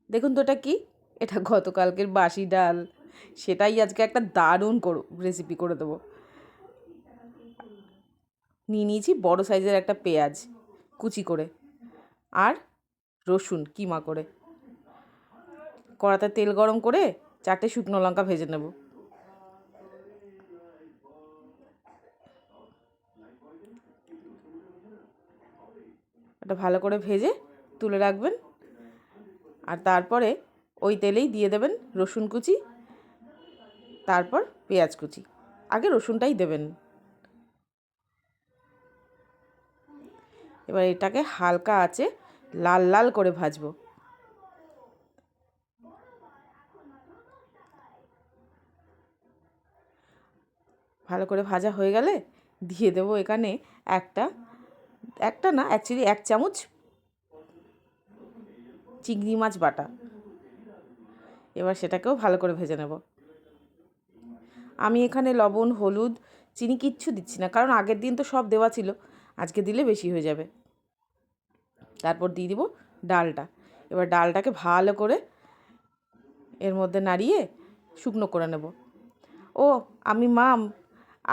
দেখুন তো এটা কি, এটা গতকালকের বাসি ডাল, সেটাই আজকে একটা দারুণ রেসিপি করে দেবো। নিয়ে নিয়েছি বড় সাইজের একটা পেঁয়াজ কুচি করে, আর রসুন কিমা করে। কড়াতে তেল গরম করে 4টে শুকনো লঙ্কা ভেজে নেব। এটা ভালো করে ভেজে তুলে রাখবেন, আর তারপরে ওই তেলেই দিয়ে দেবেন রসুন কুচি, তারপর পেঁয়াজ কুচি। আগে রসুনটাই দেবেন। এবার এটাকে হালকা আঁচে লাল লাল করে ভাজবো। ভালো করে ভাজা হয়ে গেলে দিয়ে দেবো এখানে একটা না, অ্যাকচুয়ালি 1 চামচ চিংড়ি মাছ বাটা। এবার সেটাকেও ভালো করে ভেজে নেব। আমি এখানে লবণ, হলুদ, চিনি কিচ্ছু দিচ্ছি না, কারণ আগের দিন তো সব দেওয়া ছিল, আজকে দিলে বেশি হয়ে যাবে। তারপর দিয়ে দিব ডালটা। এবার ডালটাকে ভালো করে এর মধ্যে নাড়িয়ে শুকনো করে নেব। ও, আমি মাম,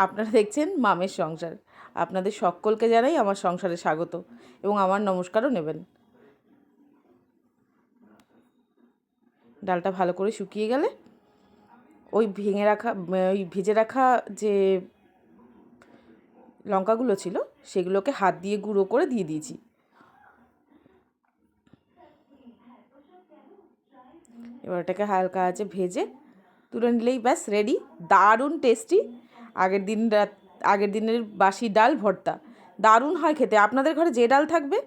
আপনারা দেখছেন মামের সংসার। আপনাদের সকলকে জানাই আমার সংসারে স্বাগত, এবং আমার নমস্কারও নেবেন। ডালটা ভালো করে শুকিয়ে গেলে ওই ভেজে রাখা যে লঙ্কাগুলো ছিল সেগুলোকে হাত দিয়ে গুঁড়ো করে দিয়ে দিয়েছি। এবার এটাকে হালকা আঁচে ভেজে তুলে নিলেই ব্যাস রেডি। দারুণ টেস্টি আগের দিনের বাসি ডাল ভর্তা। দারুণ হয় খেতে। আপনাদের ঘরে যে ডাল থাকবে